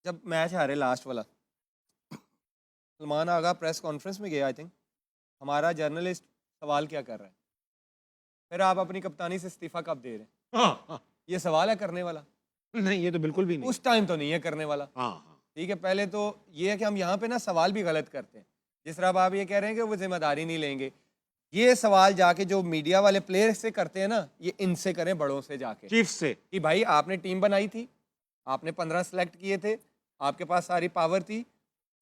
जब मैच हारे लास्ट वाला, सलमान आगा प्रेस कॉन्फ्रेंस में गया, आई थिंक हमारा जर्नलिस्ट सवाल क्या कर रहा है, फिर आप अपनी कप्तानी से इस्तीफा कब दे रहे हैं? हाँ, हाँ। ये सवाल है करने वाला? नहीं, ये तो बिल्कुल भी नहीं। उस टाइम तो नहीं है करने वाला। हाँ, हाँ। ठीक है, पहले तो ये है कि हम यहाँ पे ना सवाल भी गलत करते हैं। जिस तरह अब आप ये कह रहे हैं कि वो जिम्मेदारी नहीं लेंगे, ये सवाल जाके जो मीडिया वाले प्लेयर से करते हैं ना, ये इनसे करें, बड़ों से जाके, चीफ से। कि भाई आपने टीम बनाई थी, आपने 15 सेलेक्ट किए थे, आपके पास सारी पावर थी,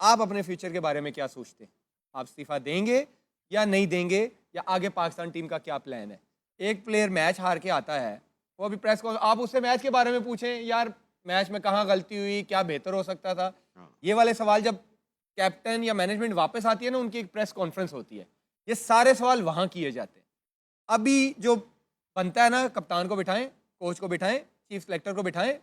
आप अपने फ्यूचर के बारे में क्या सोचते हैं? आप इस्तीफा देंगे या नहीं देंगे, या आगे पाकिस्तान टीम का क्या प्लान है? एक प्लेयर मैच हार के आता है, वो अभी प्रेस को आप उससे मैच के बारे में पूछें, यार मैच में कहाँ गलती हुई, क्या बेहतर हो सकता था, हाँ। ये वाले सवाल जब कैप्टन या मैनेजमेंट वापस आती है ना, उनकी एक प्रेस कॉन्फ्रेंस होती है, ये सारे सवाल वहाँ किए जाते हैं। अभी जो बनता है ना, कप्तान को बिठाएं, कोच को बिठाएं, चीफ सेलेक्टर को बिठाएं,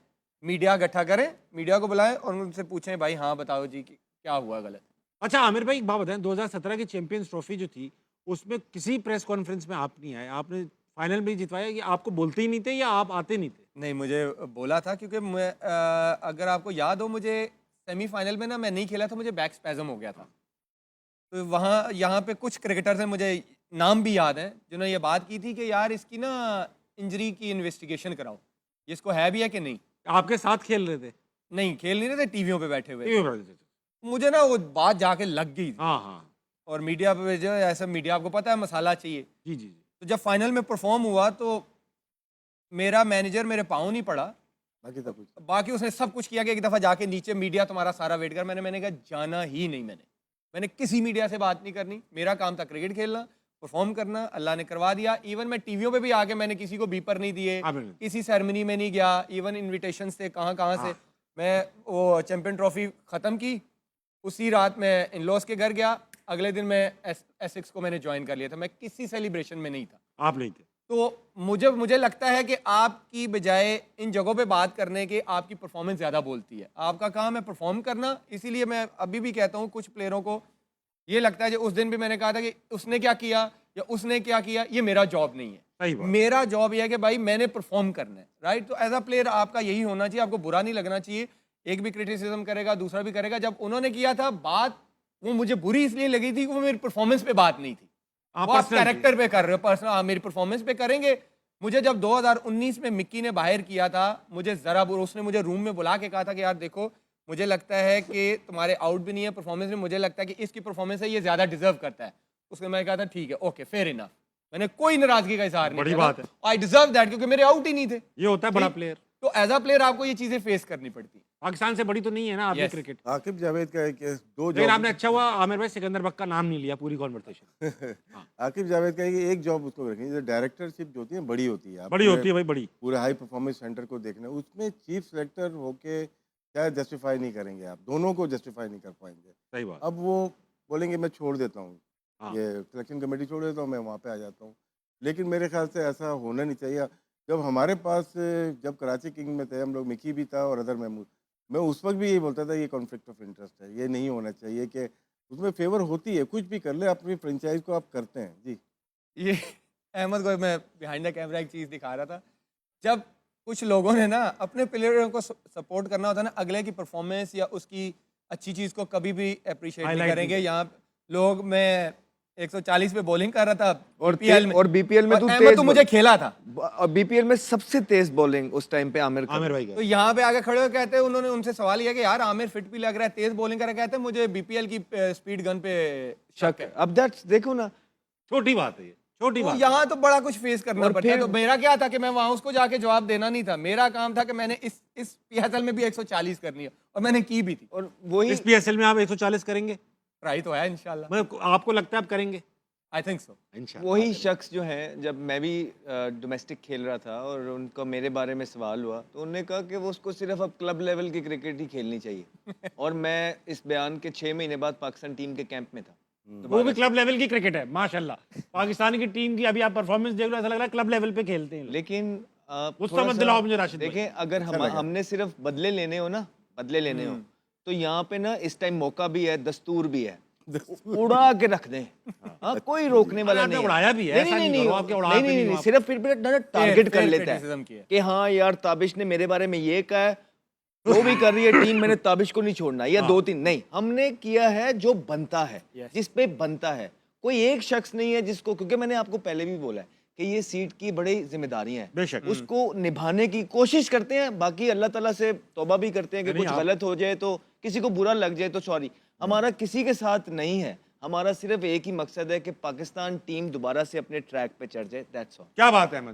मीडिया इकट्ठा करें, मीडिया को बुलाएं और उनसे पूछें, भाई हाँ बताओ जी कि क्या हुआ गलत। अच्छा आमिर भाई एक बात बताएं, 2017 की चैंपियंस ट्रॉफी जो थी उसमें किसी प्रेस कॉन्फ्रेंस में आप नहीं आए, आपने फाइनल में ही जितवाया कि आपको बोलते ही नहीं थे या आप आते नहीं थे? नहीं, मुझे बोला था क्योंकि मैं अगर आपको याद हो, मुझे सेमीफाइनल में ना मैं नहीं खेला था, मुझे बैक स्पैज़म हो गया था। तो वहाँ यहाँ पे कुछ क्रिकेटर्स हैं, मुझे नाम भी याद है, जिन्होंने ये बात की थी कि यार इसकी ना इंजरी की इन्वेस्टिगेशन कराओ, ये इसको है भी है कि नहीं। आपके साथ खेल रहे थे? नहीं, खेल नहीं रहे थे, टीवियों पे बैठे हुए थे। टीवी पर रहते थे। मुझे ना वो बात जाके लग गई थी। हाँ, हाँ। और मीडिया पे जो है, ऐसा मीडिया आपको पता है मसाला चाहिए। जी, जी, जी। तो जब फाइनल में परफॉर्म हुआ तो मेरा मैनेजर मेरे पाँव नहीं पड़ा, बाकी उसने सब कुछ किया कि एक दफ़ा जाके नीचे मैंने तुम्हारा सारा वेट कर, मैंने कहा जाना ही नहीं, मैंने किसी मीडिया से बात नहीं करनी, मेरा काम था क्रिकेट खेलना, परफॉर्म करना, अल्लाह ने करवा दिया। इवन मैं टीवियों पे भी आके मैंने किसी को बीपर नहीं दिए, हाँ, बिल्कुल। किसी सेरेमनी में नहीं गया, इवन इन्विटेशन थे कहाँ कहाँ से। हाँ। मैं वो चैंपियन ट्रॉफी ख़त्म की, उसी रात मैं इन लॉज के घर गया, अगले दिन मैं एसिक्स को मैंने ज्वाइन कर लिया था, मैं किसी सेलिब्रेशन में नहीं था। आप नहीं थे। तो मुझे लगता है कि आपकी बजाय इन जगहों पे बात करने के आपकी परफॉर्मेंस ज़्यादा बोलती है। आपका काम है परफॉर्म करना, इसीलिए मैं अभी भी कहता हूँ कुछ प्लेयरों को ये लगता है कि उस दिन भी मैंने कहा था कि उसने क्या किया या उसने क्या किया, ये मेरा जॉब नहीं है। सही बात। मेरा जॉब ये है कि भाई मैंने परफॉर्म करना है, राइट। तो एज अ प्लेयर आपका यही होना चाहिए, आपको बुरा नहीं लगना चाहिए। एक भी क्रिटिसिज्म करेगा, दूसरा भी करेगा। जब उन्होंने किया था बात, वो मुझे बुरी इसलिए लगी थी कि वो मेरी परफॉर्मेंस पे बात नहीं थी, आप वो आप पर्सनल थे। कैरेक्टर पे कर रहे हो, पर्सनल। हाँ, मेरी परफॉर्मेंस पे करेंगे। मुझे जब 2019 में मिक्की ने बाहर किया था, मुझे जरा उसने मुझे रूम में बुला के कहा था कि यार देखो, मुझे लगता है कि तुम्हारे आउट भी नहीं है परफॉर्मेंस में, मुझे लगता है कि इसकी परफॉर्मेंस है, ये ज्यादा डिजर्व करता है। उसके मैं कहा था ठीक है, ओके, फेयर इनफ। मैंने कोई नाराजगी का इजहार नहीं बड़ी किया बात है। आई डिजर्व दैट, क्योंकि मेरे आउट ही नहीं थे। ये होता है बड़ा ठीक? प्लेयर। तो एज अ प्लेयर आपको ये चीजें फेस करनी पड़ती है। पाकिस्तान से बड़ी तो नहीं है ना आपकी Yes. क्रिकेट। आकिब जावेद का एक दो लेकिन जॉब आपने अच्छा हुआ आमिर भाई सिकंदर बक का नाम नहीं लिया पूरी कॉन्वर्सेशन। आकिब जावेद का एक जॉब उसको रखेंगे, जो डायरेक्टरशिप जो होती है बड़ी होती है। आप बड़ी पूरे- होती है भाई, बड़ी। पूरे हाई परफॉर्मेंस सेंटर को देखना, उसमें चीफ सेलेक्टर होके शायद जस्टिफाई नहीं करेंगे, आप दोनों को जस्टिफाई नहीं कर पाएंगे। सही बात। अब वो बोलेंगे मैं छोड़ देता हूँ, हाँ। ये सिलेक्शन कमेटी छोड़ देता हूँ, मैं वहाँ पे आ जाता हूँ। लेकिन मेरे ख्याल से ऐसा होना नहीं चाहिए। जब हमारे पास जब कराची किंग में थे हम लोग, मिकी भी था और अदर महमूद, मैं उस वक्त भी यही बोलता था ये कॉन्फ्लिक्ट ऑफ इंटरेस्ट है, ये नहीं होना चाहिए कि उसमें फेवर होती है, कुछ भी कर ले, अपनी फ्रेंचाइज को आप करते हैं जी। ये अहमद को मैं बिहाइंड द कैमरा एक चीज़ दिखा रहा था। जब कुछ लोगों ने ना अपने प्लेयरों को सपोर्ट करना होता है ना, अगले की परफॉर्मेंस या उसकी अच्छी चीज़ को कभी भी अप्रिशिएट नहीं Highlight नहीं करेंगे। यहाँ लोग, मैं 140 पे बॉलिंग कर रहा था और BPL में, और बीपीएल में और तू अहमद तेज तो मुझे खेला था। और बीपीएल में सबसे तेज बॉलिंग उस टाइम पे आमिर आमिर का। भाई तो का। यहाँ पे आगे खड़े हो कहते हैं, उन्होंने उनसे सवाल किया कि यार आमिर फिट भी लग रहा है, तेज बॉलिंग कर रहा है, कहते हैं मुझे बीपीएल की स्पीड गन पे शक है। अब दैट्स देखो ना, छोटी बात है ये, छोटी तो बात है। यहाँ तो बड़ा कुछ फेस करना और पड़ता है। फिर- तो मेरा क्या था कि मैं वहां उसको जाके जवाब देना नहीं था, मेरा काम था कि मैंने इस PSL में भी 140 करनी है, और मैंने की भी थी। और वही इस पीएसएल में आप 140 करेंगे? ट्राई तो है इंशाल्लाह, मतलब आपको लगता है आप करेंगे? I think so. इंशाल्लाह। वही शख्स जो है, जब मैं भी डोमेस्टिक खेल रहा था और उनका मेरे बारे में सवाल हुआ तो उन्होंने कहा कि वो उसको सिर्फ अब क्लब लेवल की क्रिकेट ही खेलनी चाहिए। और मैं इस बयान के 6 महीने बाद पाकिस्तान टीम के कैंप में था। वो भी क्लब लेवल की क्रिकेट है माशाल्लाह। पाकिस्तान की टीम की अभी आप परफॉर्मेंस देख लो, ऐसा लग रहा है क्लब लेवल पे खेलते हैं लोग। लेकिन गुस्सा थोड़ा मत सा दिलाओ मुझे राशिद भाई। देखें, अगर हमने सिर्फ बदले लेने हो ना, बदले लेने हो तो यहाँ पे ना इस टाइम मौका भी है, दस्तूर भी है, उड़ा के रख दें। हाँ, कोई रोकने वाला आपने नहीं है। उड़ाया भी है, ऐसा नहीं करो, आपके उड़ा नहीं भी नहीं नहीं नहीं, हो आप। सिर्फ फिर टारगेट कर fair लेता criticism है किया। कि हाँ यार ताबिश ने मेरे बारे में ये कहा है, जो भी कर रही है टीम, मैंने ताबिश को नहीं छोड़ना या 2-3 नहीं, हमने किया है जो बनता है, जिस पे बनता है। कोई एक शख्स नहीं है जिसको, क्योंकि मैंने आपको पहले भी बोला है कि ये सीट की बड़ी जिम्मेदारियां हैं, बेशक। उसको निभाने की कोशिश करते हैं, बाकी अल्लाह ताला से तौबा भी करते हैं कि नहीं, कुछ आप- गलत हो जाए तो, किसी को बुरा लग जाए तो सॉरी। हमारा किसी के साथ नहीं है, हमारा सिर्फ एक ही मकसद है कि पाकिस्तान टीम दोबारा से अपने ट्रैक पे चढ़ जाए, दैट्स ऑल। क्या बात है अहमद।